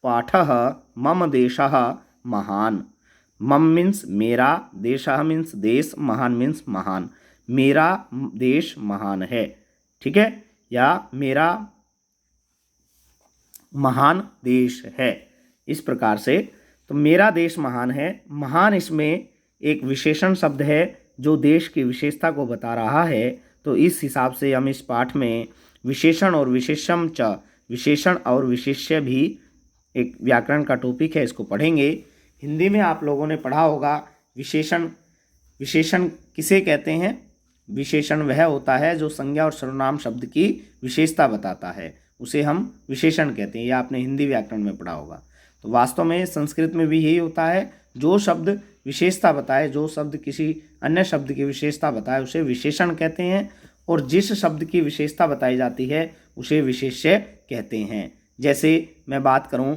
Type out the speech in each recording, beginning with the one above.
पाठः मम देशः महान। मम मीन्स मेरा, देशः मीन्स देश, महान मीन्स महान। मेरा देश महान है, ठीक है, या मेरा महान देश है, इस प्रकार से। तो मेरा देश महान है, महान इसमें एक विशेषण शब्द है जो देश की विशेषता को बता रहा है। तो इस हिसाब से हम इस पाठ में विशेषण और विशेषम च, विशेषण और विशेष्य भी एक व्याकरण का टॉपिक है, इसको पढ़ेंगे। हिंदी में आप लोगों ने पढ़ा होगा विशेषण। विशेषण किसे कहते हैं? विशेषण वह होता है जो संज्ञा और सर्वनाम शब्द की विशेषता बताता है, उसे हम विशेषण कहते हैं। यह आपने हिंदी व्याकरण में पढ़ा होगा। तो वास्तव में संस्कृत में भी यही होता है, जो शब्द विशेषता बताए, जो शब्द किसी अन्य शब्द की विशेषता बताए उसे विशेषण कहते हैं, और जिस शब्द की विशेषता बताई जाती है उसे विशेष्य कहते हैं। जैसे मैं बात करूं,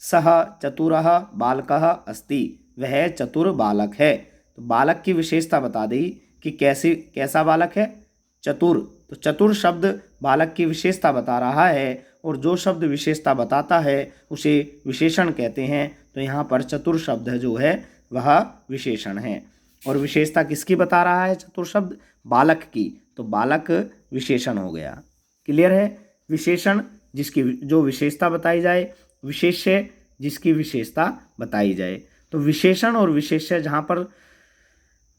सह चतुरः बालकः अस्ति, वह चतुर बालक है। तो बालक की विशेषता बता दी कि कैसा बालक है, चतुर। तो चतुर शब्द बालक की विशेषता बता रहा है, और जो शब्द विशेषता बताता है उसे विशेषण कहते हैं। तो यहाँ पर चतुर शब्द जो है वह विशेषण है। और विशेषता किसकी बता रहा है चतुर शब्द? बालक की। तो बालक विशेषण हो गया। क्लियर है? विशेषण जिसकी जो विशेषता बताई जाए, विशेष्य जिसकी विशेषता बताई जाए। तो विशेषण और विशेष्य, जहाँ पर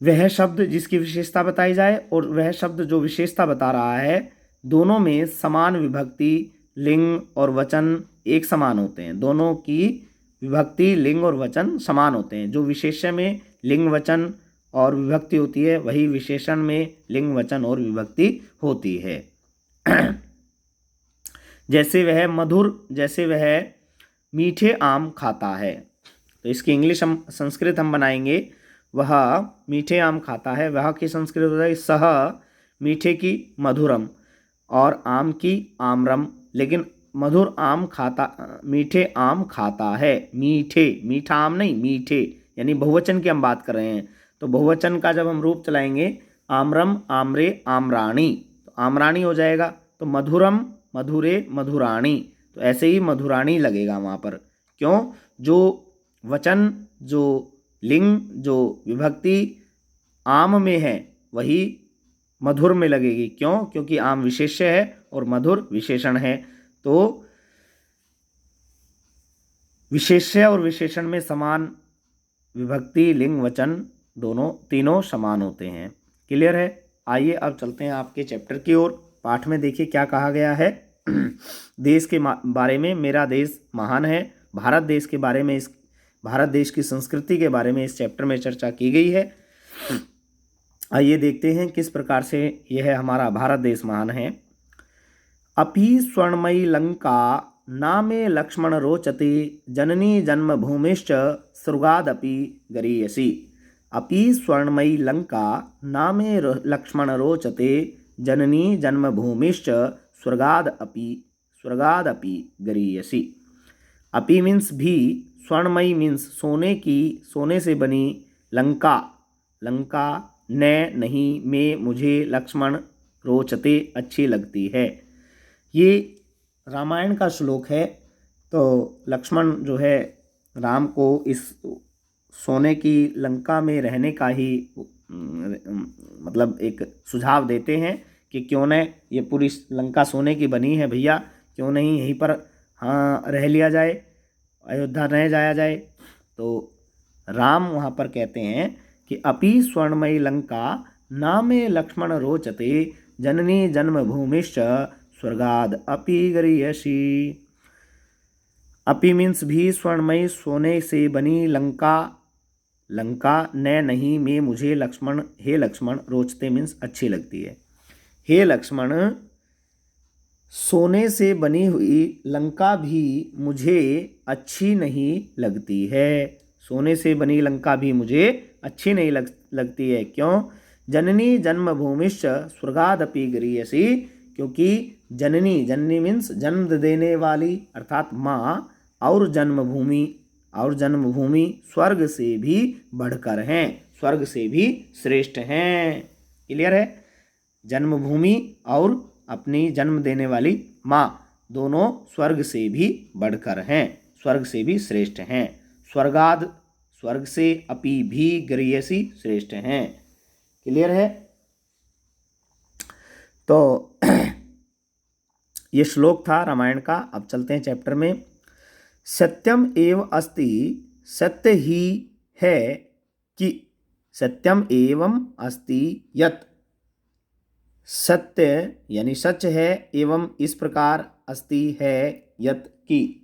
वह शब्द जिसकी विशेषता बताई जाए और वह शब्द जो विशेषता बता रहा है, दोनों में समान विभक्ति, लिंग और वचन एक समान होते हैं। दोनों की विभक्ति, लिंग और वचन समान होते हैं। जो विशेष्य में लिंग, वचन और विभक्ति होती है, वही विशेषण में लिंग, वचन और विभक्ति होती है। जैसे वह मधुर, जैसे वह मीठे आम खाता है। तो इसकी इंग्लिश हम, संस्कृत हम बनाएंगे, वह मीठे आम खाता है। वह की संस्कृत हो जाएगी सह मीठे की मधुरम, और आम की आम्रम। लेकिन मधुर आम खाता, मीठे आम खाता है। मीठे, मीठा आम नहीं, मीठे, यानी बहुवचन की हम बात कर रहे हैं। तो बहुवचन का जब हम रूप चलाएंगे, आम्रम, आम्रे, आम्राणी, तो आम्राणी हो जाएगा। तो मधुरम, मधुरे, मधुराणी। तो ऐसे ही मधुराणी लगेगा वहाँ पर। क्यों? जो वचन, जो लिंग, जो विभक्ति आम में है वही मधुर में लगेगी। क्यों? क्योंकि आम विशेष्य है और मधुर विशेषण है। तो विशेष्य और विशेषण में समान विभक्ति, लिंग, वचन दोनों, तीनों समान होते हैं। क्लियर है? आइए अब चलते हैं आपके चैप्टर की ओर। पाठ में देखिए क्या कहा गया है। देश के बारे में, मेरा देश महान है। भारत देश के बारे में, इस भारत देश की संस्कृति के बारे में इस चैप्टर में चर्चा की गई है। आइए देखते हैं किस प्रकार से यह हमारा भारत देश महान है। अपि स्वर्णमयी लंका नामे लक्ष्मण रोचते, जननी जन्मभूमिश्च स्वर्गादपि गरीयसी। अपि स्वर्णमयी लंका नामे लक्ष्मण रोचते, जननी जन्मभूमिश्च स्वर्गादपि गरीयसी। अपि मीन्स भी, स्वर्णमयी मीन्स सोने की, सोने से बनी, लंका, लंका, न नहीं, में मुझे, लक्ष्मण, रोचते अच्छी लगती है। ये रामायण का श्लोक है। तो लक्ष्मण जो है राम को इस सोने की लंका में रहने का ही मतलब एक सुझाव देते हैं कि क्यों न ये पूरी लंका सोने की बनी है भैया, क्यों नहीं यहीं पर रह लिया जाए, अयोध्या रह जाया जाए। तो राम वहाँ पर कहते हैं कि अपि स्वर्णमयी लंका नामे लक्ष्मण रोचते, जननी जन्मभूमिश्च स्वर्गाद अपि गरीयसी। अपि मीन्स भी, स्वर्णमयी सोने से बनी लंका, लंका, न नहीं, में मुझे, लक्ष्मण, हे लक्ष्मण, रोचते मीन्स अच्छी लगती है। हे लक्ष्मण, सोने से बनी हुई लंका भी मुझे अच्छी नहीं लगती है। सोने से बनी लंका भी मुझे अच्छी नहीं लगती है। क्यों? जननी जन्मभूमिश्च स्वर्गादपि गरीयसी। क्योंकि जननी, जननी मीन्स जन्म देने वाली अर्थात माँ, और जन्मभूमि, और जन्मभूमि स्वर्ग से भी बढ़कर हैं, स्वर्ग से भी श्रेष्ठ हैं। क्लियर है? जन्मभूमि और अपनी जन्म देने वाली माँ दोनों स्वर्ग से भी बढ़कर हैं, स्वर्ग से भी श्रेष्ठ हैं। स्वर्गाद स्वर्ग से अपि भी गरीयसी श्रेष्ठ हैं। क्लियर है? तो ये श्लोक था रामायण का। अब चलते हैं चैप्टर में। सत्यम एव अस्ति, सत्य ही है कि, सत्यम एवं अस्ति यत्, सत्य यानी सच है, एवं इस प्रकार, अस्ति है, यत् की,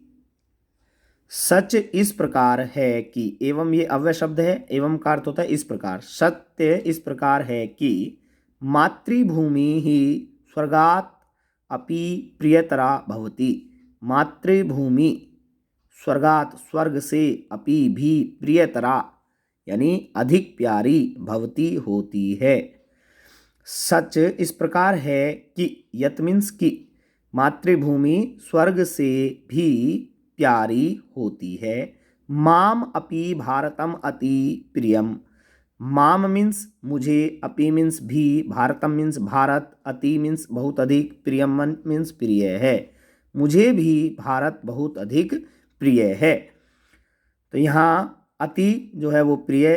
सच इस प्रकार है कि, एवं ये अव्यय शब्द है, एवं का अर्थ होता है इस प्रकार, सत्य इस प्रकार है कि मातृभूमि ही स्वर्गात् अपि प्रियतरा भवति। मातृभूमि स्वर्गात् स्वर्ग से, अपि भी प्रियतरा यानी अधिक प्यारी, भवती होती है। सच इस प्रकार है कि, यत मीन्स की, मातृभूमि स्वर्ग से भी प्यारी होती है। माम अपि भारतम अति प्रियम। माम मीन्स मुझे, अपि मीन्स भी, भारतम मीन्स भारत, अति मीन्स बहुत अधिक, प्रियम मीन्स प्रिय है। मुझे भी भारत बहुत अधिक प्रिय है। तो यहाँ अति जो है वो प्रिय,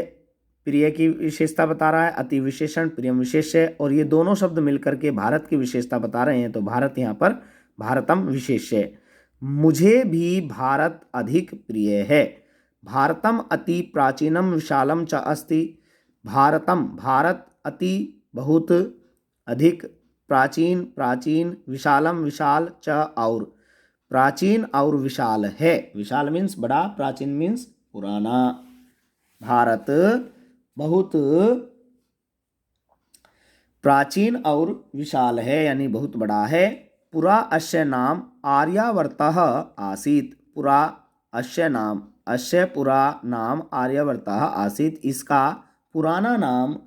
प्रिय की विशेषता बता रहा है, अति विशेषण, प्रियम विशेष्य, और ये दोनों शब्द मिलकर के भारत की विशेषता बता रहे हैं। तो भारत यहाँ पर भारतम विशेष्य। मुझे भी भारत अधिक प्रिय है। भारतम अति प्राचीनम विशालम च अस्ति। भारतम भारत, अति बहुत, अधिक, प्राचीन प्राचीन, विशालम विशाल, च और प्राचीन और विशाल है। विशाल मीन्स बड़ा, प्राचीन मीन्स पुराना। भारत बहुत प्राचीन और विशाल है यानी बहुत बड़ा है। पुरा अस्य नाम आर्यावर्तः आसीत्। पुरा अस्य नाम, अस्य पुरा नाम आर्यावर्तः आसीत्। इसका पुराना नाम,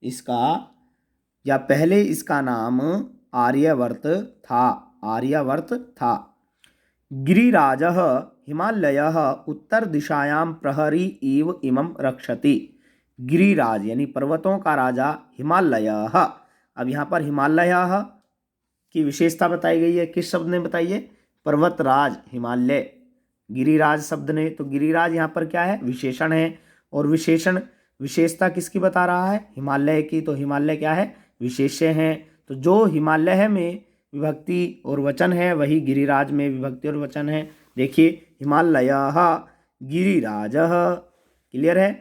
इसका या पहले इसका नाम आर्यवर्त था, आर्यवर्त था। गिरिराजः हिमालयः उत्तर दिशायां प्रहरी इव इमं रक्षति। गिरिराज यानी पर्वतों का राजा हिमालयः। अब यहाँ पर हिमालयः की विशेषता बताई गई है, किस शब्द ने बताई है? पर्वतराज हिमालय, गिरिराज शब्द ने। तो गिरिराज यहाँ पर क्या है? विशेषण है। और विशेषण, विशेषता किसकी बता रहा है? हिमालय की। तो हिमालय क्या है? विशेष्य है। तो जो हिमालय में विभक्ति और वचन है वही गिरिराज में विभक्ति और वचन है। देखिए, हिमालयः गिरिराजः। क्लियर है?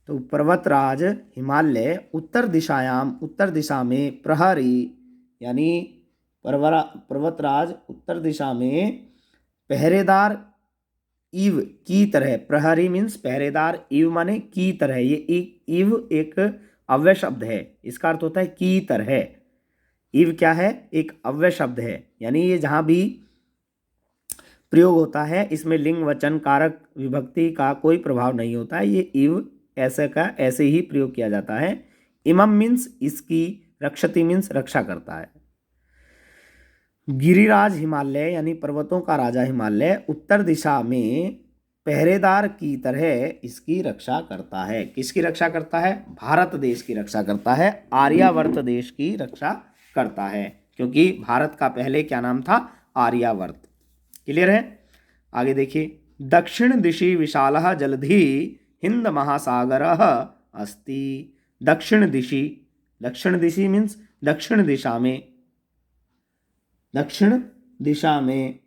तो पर्वतराज हिमालय, उत्तर दिशायाम उत्तर दिशा में, प्रहरी यानी पर्वतराज उत्तर दिशा में, पहरेदार इव की तरह। प्रहरी मीन्स पहरेदार, इव माने की तरह। ये इव एक अव्यय शब्द है, इसका अर्थ होता है की तरह। इव क्या है? एक अव्यय शब्द है, यानी ये जहां भी प्रयोग होता है इसमें लिंग वचन कारक विभक्ति का कोई प्रभाव नहीं होता है। ये इव ऐसे का ऐसे ही प्रयोग किया जाता है। इमम मीन्स इसकी, रक्षति मीन्स रक्षा करता है। गिरिराज हिमालय यानी पर्वतों का राजा हिमालय उत्तर दिशा में पहरेदार की तरह इसकी रक्षा करता है। किसकी रक्षा करता है? भारत देश की रक्षा करता है, आर्यावर्त देश की रक्षा करता है, क्योंकि भारत का पहले क्या नाम था? आर्यावर्त। क्लियर है? आगे देखिए, दक्षिण दिशि विशालः जलधि हिंद महासागरः अस्ति। दक्षिण दिशि, दक्षिण दिशि मीन्स दक्षिण दिशा में, दक्षिण दिशा में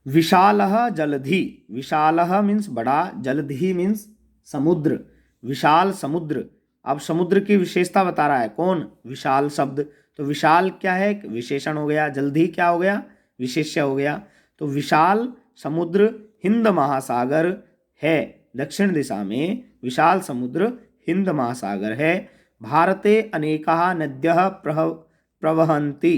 विशालः जलधि, विशालः मीन्स बड़ा, जलधि मीन्स समुद्र, विशाल समुद्र। अब समुद्र की विशेषता बता रहा है कौन? विशाल शब्द। तो विशाल क्या है? विशेषण हो गया। जलधि क्या हो गया? विशेष्य हो गया। तो विशाल समुद्र हिंद महासागर है, दक्षिण दिशा में विशाल समुद्र हिंद महासागर है। भारते अनेकाः नद्यः प्रवहन्ति।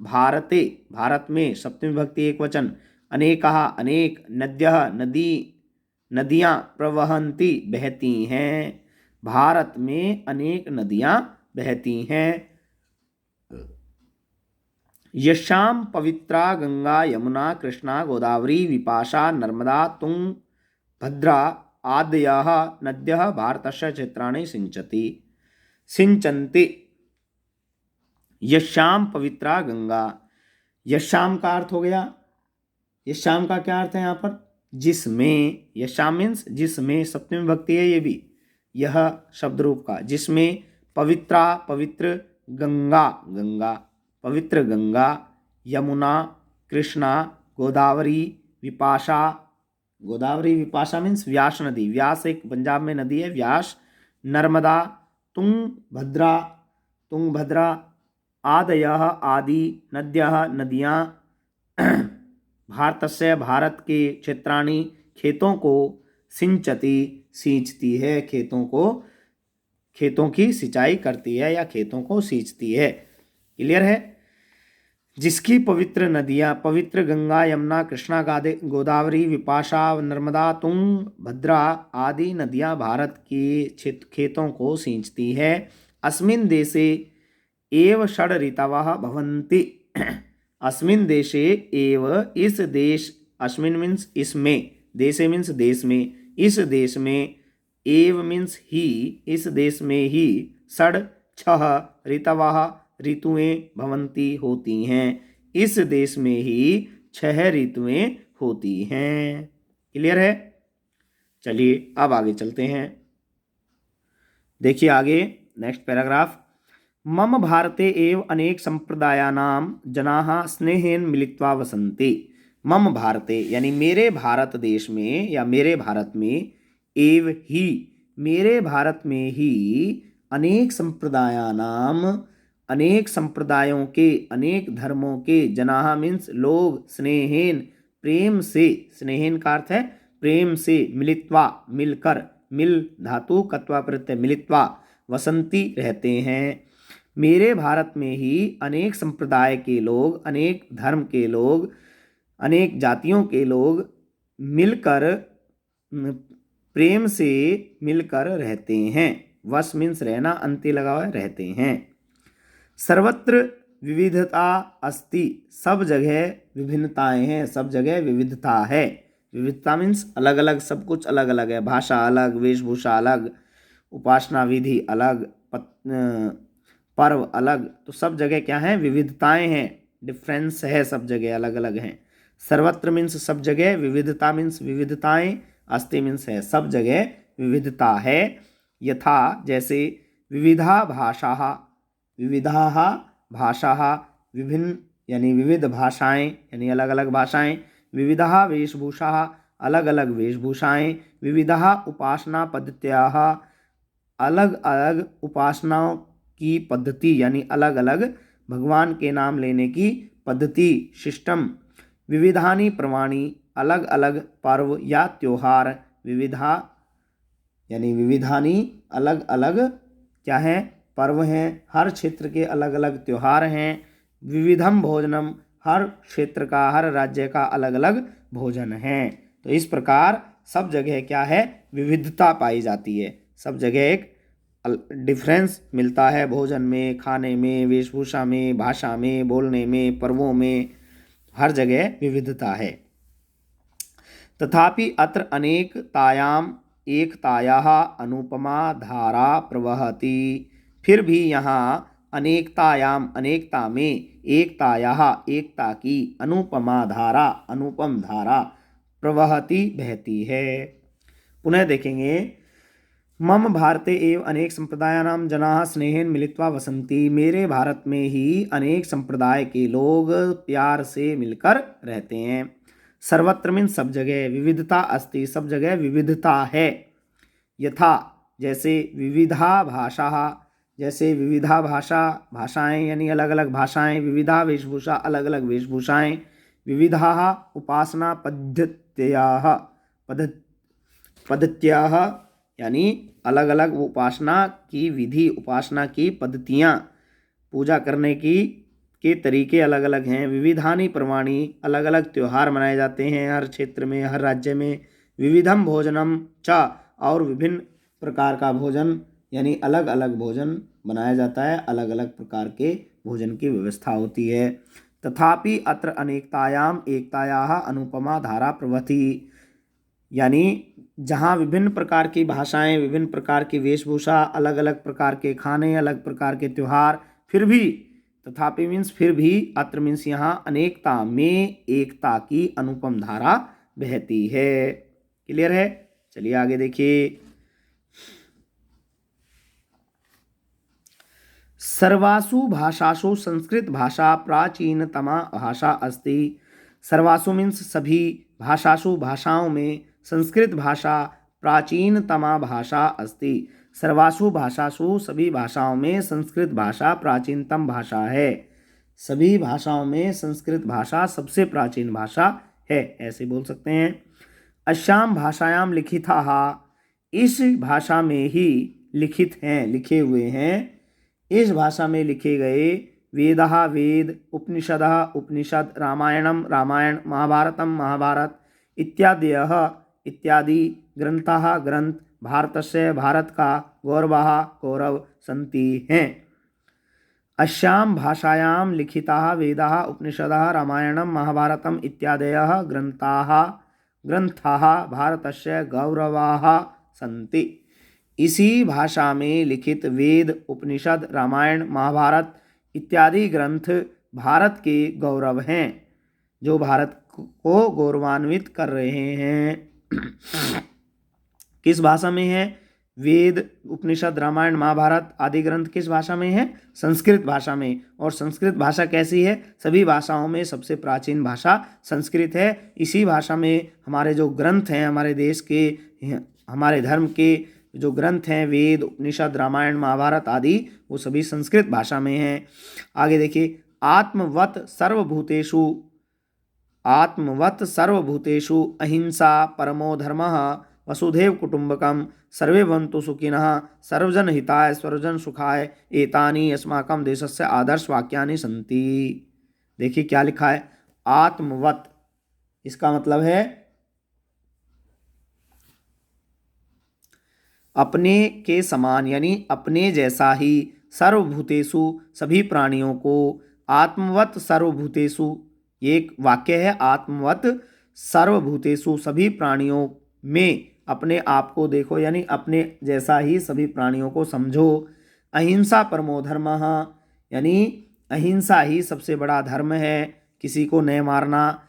भारते, भारत में, सप्तमी विभक्ति एक वचन, अनेकाः अनेक, नद्यः नदी, नदियाँ, प्रवहन्ति बहती हैं। भारत में अनेक नदियाँ बहती हैं। यशाम पवित्रा गंगा यमुना कृष्णा गोदावरी विपाशा नर्मदा तुंग भद्रा आदयः नद्यः भारतस्य क्षेत्राणि सिंचन्ति। यशाम पवित्रा गंगा, यशाम का अर्थ हो गया यशाम का क्या अर्थ है यहाँ पर? जिसमें। यशाम मीन्स जिसमें, सप्तमी विभक्ति है ये भी, यह शब्द रूप का, जिसमें पवित्रा पवित्र, गंगा गंगा, पवित्र गंगा, यमुना, कृष्णा, गोदावरी, विपाशा, गोदावरी विपाशा मीन्स व्यास नदी, व्यास एक पंजाब में नदी है, व्यास, नर्मदा, तुंगभद्रा, तुंगभद्रा, आदयः आदि, नद्यः नदियाँ, भारतस्य भारत के, क्षेत्राणि खेतों को, सिंचती सींचती है, खेतों को, खेतों की सिंचाई करती है या खेतों को सींचती है। क्लियर है? जिसकी पवित्र नदियाँ, पवित्र गंगा, यमुना, कृष्णा, गोदावरी, विपाशा, नर्मदा, तुंगभद्रा आदि नदियाँ भारत के खेतों को सींचती है। अस्मिन् देशे एव षड् ऋतवः भवन्ति। अस्मिन् देशे एव, इस देश, अस्मिन् मीन्स इसमें, देशे मीन्स देश में, इस देश में, एव मीन्स ही, इस देश में ही, षड् छह, ऋतवः ऋतुएं, भवंती होती हैं, इस देश में ही 6 ऋतुएं होती हैं। क्लियर है? चलिए अब आगे चलते हैं। देखिए आगे नेक्स्ट पैराग्राफ। मम भारते एव अनेक संप्रदायानां जनाः स्नेहेन मिलित्वा वसन्ति। मम भारते यानी मेरे भारत देश में या मेरे भारत में, एव ही मेरे भारत में ही, अनेक संप्रदायानां अनेक संप्रदायों के, अनेक धर्मों के, जनाः मीन्स लोग, स्नेहेन प्रेम से, स्नेहेन का अर्थ है प्रेम से, मिलित्वा मिलकर, मिल धातु कत्वा प्रत्यय, मिलित्वा, वसंती रहते हैं। मेरे भारत में ही अनेक संप्रदाय के लोग, अनेक धर्म के लोग, अनेक जातियों के लोग मिलकर, प्रेम से मिलकर रहते हैं। वस मीन्स रहना, अंत्य लगा हुआ रहते हैं। सर्वत्र विविधता अस्ति, सब जगह विभिन्नताएं हैं, सब जगह विविधता है। विविधता मीन्स अलग अलग, सब कुछ अलग अलग है, भाषा अलग, वेशभूषा अलग, उपासना विधि अलग, पर्व अलग, तो सब जगह क्या है? विविधताएं हैं, डिफरेंस है, सब जगह अलग अलग हैं। सर्वत्र मीन्स सब जगह, विविधता मीन्स विविधताएं, अस्ति मीन्स है, सब जगह विविधता है। यथा जैसे, विविधा भाषाः, विविधाः भाषाः, विभिन्न यानी विविध भाषाएं यानी अलग अलग भाषाएं, विविधाः वेशभूषाः, अलग अलग वेशभूषाएं, विविधाः उपासना पद्धत्याः, अलग अलग उपासनाओं की पद्धति यानी अलग अलग भगवान के नाम लेने की पद्धति, सिस्टम, विविधानि पर्वाणि, अलग अलग पर्व या त्योहार, विविधा यानी विविधानि अलग अलग क्या है? पर्व हैं, हर क्षेत्र के अलग अलग त्योहार हैं। विविधम भोजनम, हर क्षेत्र का, हर राज्य का अलग अलग भोजन है। तो इस प्रकार सब जगह क्या है? विविधता पाई जाती है, सब जगह एक डिफरेंस मिलता है, भोजन में, खाने में, वेशभूषा में, भाषा में, बोलने में, पर्वों में, हर जगह विविधता है। तथापि अत्र अनेकतायाम एकतायाः अनुपमा धारा प्रवहति। फिर भी यहाँ अनेकतायाम, अनेकता में, एकतायाः एकता की, अनुपमा धारा अनुपम धारा, प्रवहति बहती है। पुनः देखेंगे। मम भारते एव अनेक संप्रदायानां जनाः स्नेहेन मिलित्वा वसन्ति। मेरे भारत में ही अनेक संप्रदाय के लोग प्यार से मिलकर रहते हैं। सर्वत्र मीन्स सब जगह, विविधता अस्ति, सब जगह विविधता है। यथा जैसे, विविधा भाषाः, जैसे विविधा भाषा, भाषाएं यानी अलग अलग भाषाएं, विविधा वेशभूषा, अलग अलग वेशभूषाएं, विविधाः उपासना पद्धत्याः, पद्धत्याः यानी अलग अलग उपासना की विधि, उपासना की पद्धतियाँ, पूजा करने की के तरीके अलग अलग हैं। विविधानि पर्वाणि, अलग अलग त्यौहार मनाए जाते हैं हर क्षेत्र में, हर राज्य में। विविधम भोजनम च, और विभिन्न प्रकार का भोजन यानी अलग अलग भोजन बनाया जाता है, अलग अलग प्रकार के भोजन की व्यवस्था होती है। तथापि अत्र अनेकतायाम एकतायाः अनुपमा धारा प्रवहति, यानी जहाँ विभिन्न प्रकार की भाषाएं, विभिन्न प्रकार की वेशभूषा, अलग अलग प्रकार के खाने, अलग प्रकार के त्यौहार, फिर भी तथापि मीन्स फिर भी, अत्र मीन्स यहाँ, अनेकता में एकता की अनुपम धारा बहती है। क्लियर है? चलिए आगे देखिए। सर्वासु भाषासु संस्कृत भाषा प्राचीनतमा भाषा अस्ति। सर्वासु मीन्स सभी, भाषासु भाषाओं में, संस्कृत भाषा प्राचीनतमा भाषा अस्ति। सर्वासु भाषासु सभी भाषाओं में संस्कृत भाषा प्राचीनतम भाषा है। सभी भाषाओं में संस्कृत भाषा सबसे प्राचीन भाषा है, ऐसे बोल सकते हैं। अस्याम भाषायाम लिखिताः, इस भाषा में ही लिखित हैं, लिखे हुए हैं, इस भाषा में लिखे गए वेदः वेद, उपनिषदः उपनिषद, रामायणम रामायण, महाभारतम महाभारत इत्यादयः इत्यादि ग्रंथाः ग्रंथ, भारतस्य भारत का, गौरवः गौरव सन्ति हैं। अस्याम भाषायां लिखिताः वेदाः उपनिषदः रामायणम महाभारतम इत्यादयः ग्रंथाः भारतस्य गौरवाः सन्ति। इसी भाषा में लिखित वेद, उपनिषद, रामायण, महाभारत इत्यादि ग्रंथ भारत के गौरव हैं, जो भारत को गौरवान्वित कर रहे हैं। किस भाषा में है? वेद, उपनिषद, रामायण, महाभारत आदि ग्रंथ किस भाषा में है? संस्कृत भाषा में। और संस्कृत भाषा कैसी है? सभी भाषाओं में सबसे प्राचीन भाषा संस्कृत है। इसी भाषा में हमारे जो ग्रंथ हैं, हमारे देश के, हमारे धर्म के जो ग्रंथ हैं, वेद, उपनिषद, रामायण, महाभारत आदि, वो सभी संस्कृत भाषा में हैं। आगे देखिए। आत्मवत् सर्वभूतेषु अहिंसा परमो धर्मः वसुधैव कुटुम्बकम सर्वे भवन्तु सुखिनः सर्वजन हिताय सर्वजन सुखाय एतानि अस्माकं देशस्य आदर्श वाक्यानि सन्ति। देखिए क्या लिखा है, आत्मवत्, इसका मतलब है अपने के समान, यानी अपने जैसा ही, सर्वभूतेषु सभी प्राणियों को, आत्मवत् सर्वभूतेषु, ये एक वाक्य है, आत्मवत् सर्वभूतेषु सभी प्राणियों में अपने आप को देखो, यानी अपने जैसा ही सभी प्राणियों को समझो। अहिंसा परमो धर्मः, यानी अहिंसा ही सबसे बड़ा धर्म है, किसी को न मारना,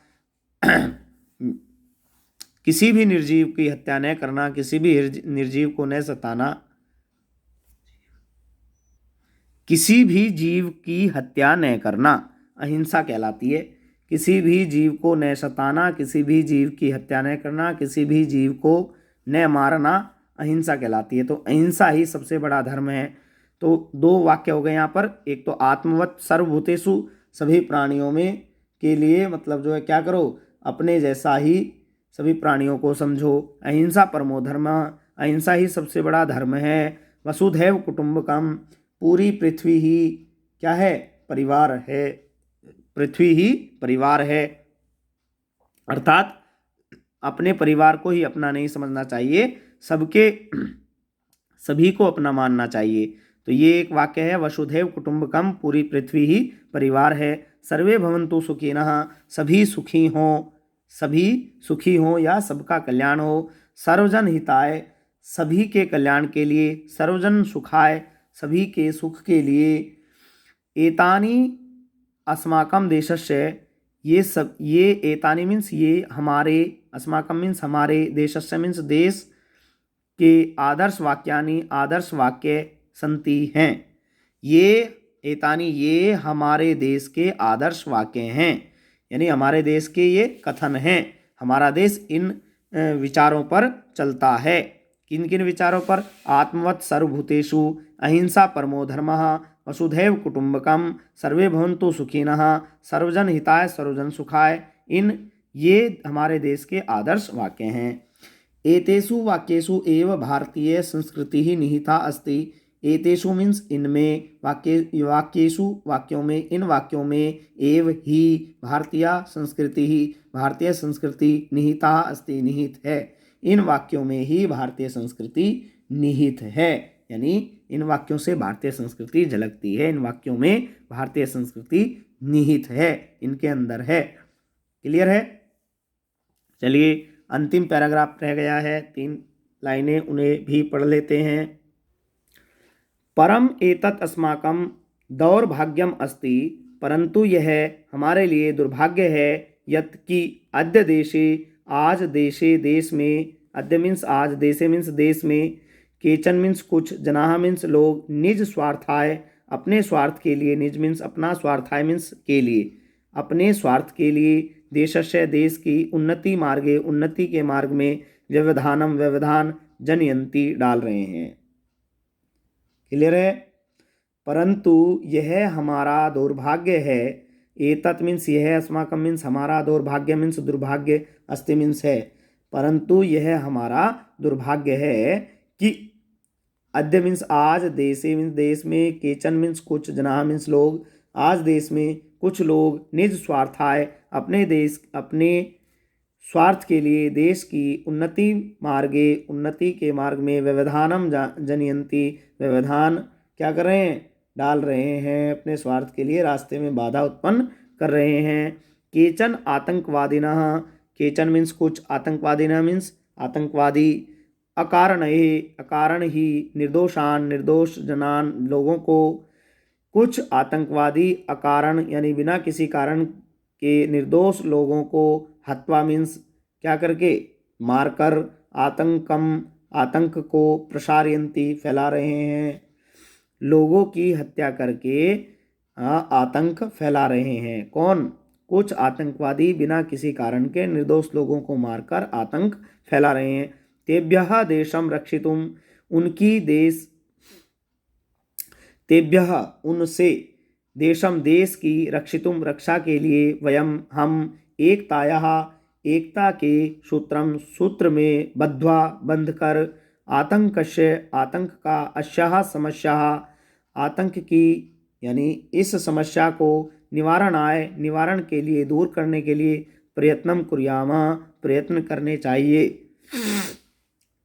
किसी भी निर्जीव की हत्या न करना, किसी भी निर्जीव को न सताना, किसी भी जीव की हत्या न करना अहिंसा कहलाती है। किसी भी जीव को न सताना, किसी भी जीव की हत्या न करना, किसी भी जीव को न मारना अहिंसा कहलाती है। तो अहिंसा ही सबसे बड़ा धर्म है। तो दो वाक्य हो गए यहाँ पर। एक तो आत्मवत् सर्वभूतेषु, सभी प्राणियों में के लिए मतलब जो है क्या करो, अपने जैसा ही सभी प्राणियों को समझो। अहिंसा परमो धर्म, अहिंसा ही सबसे बड़ा धर्म है। वसुधैव कुटुम्बकम, पूरी पृथ्वी ही क्या है, परिवार है, पृथ्वी ही परिवार है। अर्थात अपने परिवार को ही अपना नहीं समझना चाहिए, सभी को अपना मानना चाहिए। तो ये एक वाक्य है, वसुधैव कुटुम्बकम, पूरी पृथ्वी ही परिवार है। सर्वे भवन्तु सुखिनः, सभी सुखी हों, सभी सुखी हों या सबका कल्याण हो। सर्वजन हिताय, सभी के कल्याण के लिए। सर्वजन सुखाय, सभी के सुख के लिए। एतानि अस्माकं देशस्य, ये एतानि मीन्स ये हमारे, अस्माकं मीन्स हमारे, देशस्य मीन्स देश के, आदर्श वाक्यानि आदर्श वाक्य संति हैं। ये एतानि ये हमारे देश के आदर्श वाक्य हैं, यानी हमारे देश के ये कथन हैं। हमारा देश इन विचारों पर चलता है। किन किन विचारों पर? आत्मवत् सर्वभूतेषु, अहिंसा परमो धर्मः, वसुधैव कुटुम्बकम, सर्वे भवन्तु सुखिनः, सर्वजन हिताय सर्वजन सुखाय। ये हमारे देश के आदर्श वाक्य हैं। एतेषु वाक्येषु एव भारतीय संस्कृति निहिता अस्ति। एतेषु मीन्स इनमें, वाक्येषु वाक्यों में, इन वाक्यों में, एव ही भारतीय संस्कृति निहिता अस्ति, निहित है। इन वाक्यों में ही भारतीय संस्कृति निहित है, यानी इन वाक्यों से भारतीय संस्कृति झलकती है। इन वाक्यों में भारतीय संस्कृति निहित है, इनके अंदर है। क्लियर है? चलिए अंतिम पैराग्राफ रह गया है, 3 लाइनें, उन्हें भी पढ़ लेते हैं। परम एतत् अस्माकं दौर्भाग्यम अस्ति, परंतु यह हमारे लिए दुर्भाग्य है, यत् कि अद्य देशे, आज देशे देश में, अद्य मीन्स आज, देशे मीन्स देश में, केचन मीन्स कुछ, जनाः मीन्स लोग, निज स्वार्थाय अपने स्वार्थ के लिए, निज मीन्स अपना, स्वार्थाय मीन्स के लिए, अपने स्वार्थ के लिए, देशस्य देश की, उन्नति मार्गे उन्नति के मार्ग में, व्यवधानम व्यवधान, जनयंती डाल रहे हैं। क्लियर है? परंतु यह हमारा दुर्भाग्य है, एतत् मीन्स यह, अस्माकं मीन्स हमारा, दौर्भाग्य मीन्स दुर्भाग्य, अस्ति मीन्स है, परंतु यह हमारा दुर्भाग्य है कि अद्य मीन्स आज, देशे मीन्स देश में, केचन मीन्स कुछ, जनाः मीन्स लोग, आज देश में कुछ लोग, निज स्वार्थाय अपने देश, अपने स्वार्थ के लिए, देश की उन्नति मार्गे उन्नति के मार्ग में, व्यवधानम जनयंती व्यवधान क्या कर रहे हैं, डाल रहे हैं, अपने स्वार्थ के लिए रास्ते में बाधा उत्पन्न कर रहे हैं। केचन आतंकवादिनः, केचन मीन्स कुछ, आतंकवादिनः मीन्स आतंकवादी, अकारण ही निर्दोषान निर्दोष जनान लोगों को, कुछ आतंकवादी अकारण यानी बिना किसी कारण के निर्दोष लोगों को, हत्वा मीन्स क्या करके, मारकर, आतंकम आतंक को, प्रसारयन्ति फैला रहे हैं, लोगों की हत्या करके आतंक फैला रहे हैं। कौन? कुछ आतंकवादी बिना किसी कारण के निर्दोष लोगों को मारकर आतंक फैला रहे हैं। तेभ्यः देशम रक्षितुम, उनकी देश, तेभ्यः उनसे, देशम देश की, रक्षितुम रक्षा के लिए, वयम हम, एकतायाः एकता के, सूत्रम सूत्र में, बद्ध्वा बंधकर, आतंकस्य आतंक का, अस्याः समस्याः आतंक की यानी इस समस्या को, निवारणाय निवारण के लिए, दूर करने के लिए, प्रयत्नम कुर्यामः प्रयत्न करने चाहिए।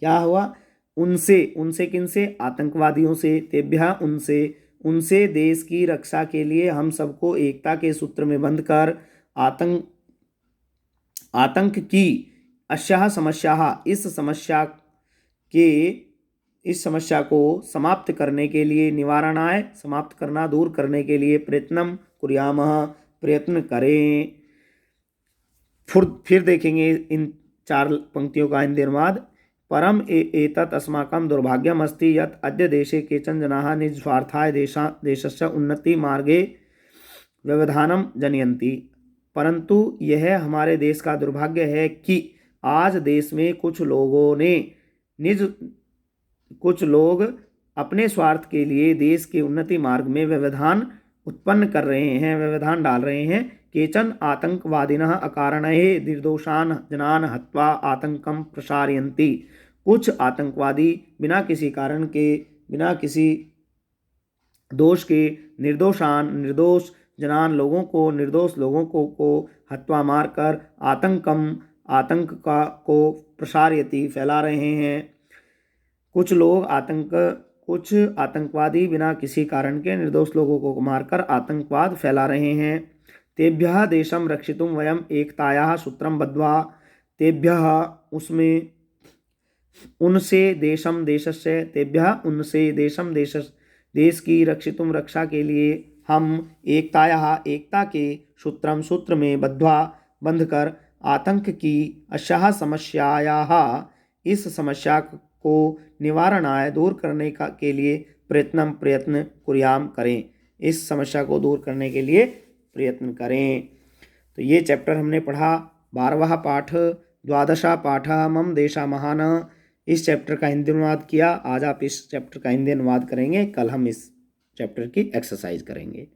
क्या हुआ? उनसे, उनसे किनसे? आतंकवादियों से, तेभ्यः उनसे, उनसे देश की रक्षा के लिए हम सबको एकता के सूत्र में बंधकर, आतंक की, अस्याः समस्या इस समस्या के, इस समस्या को समाप्त करने के लिए, निवारणाय समाप्त करना, दूर करने के लिए, प्रयत्नम कुर्यामः प्रयत्न करें। फिर देखेंगे इन 4 पंक्तियों का हिंदी अनुवाद। परम एतत् अस्माकं दुर्भाग्यम अस्ति यत् अद्य देशे केचन जनाः निस्वार्थाय देशस्य उन्नति मार्गे व्यवधानम जनयन्ति, परंतु यह हमारे देश का दुर्भाग्य है कि आज देश में कुछ लोग अपने स्वार्थ के लिए देश के उन्नति मार्ग में व्यवधान उत्पन्न कर रहे हैं, व्यवधान डाल रहे हैं। केचन आतंकवादिनः अकारणैः निर्दोषान् जनान् हत्वा आतंकं प्रसारयन्ति, कुछ आतंकवादी बिना किसी कारण के, बिना किसी दोष के, निर्दोष जनान लोगों को, निर्दोष लोगों को हत्वा मारकर, आतंक को प्रसारयति फैला रहे हैं। कुछ आतंकवादी बिना किसी कारण के निर्दोष लोगों को मारकर आतंकवाद फैला रहे हैं। तेभ्यः देशम रक्षितुम वयम एकतायाः सूत्रम बद्ध्वा, तेभ्यः उसमें, उनसे, देशम देशस्य, तेभ्यः उनसे, देशम देश की, रक्षितुम रक्षा के लिए, हम, एकतायाः एकता के, सूत्रम सूत्र में, बद्ध्वा बंधकर, आतंक की, अस्याः समस्यायाः इस समस्या को, निवारणाय दूर करने के लिए, प्रयत्न कुर्याम करें, इस समस्या को दूर करने के लिए प्रयत्न करें। तो ये चैप्टर हमने पढ़ा, 12वां पाठ, 12वां पाठ मम देशा महान। इस चैप्टर का हिंदी अनुवाद किया। आज आप इस चैप्टर का हिंदी अनुवाद करेंगे, कल हम इस चैप्टर की एक्सरसाइज करेंगे।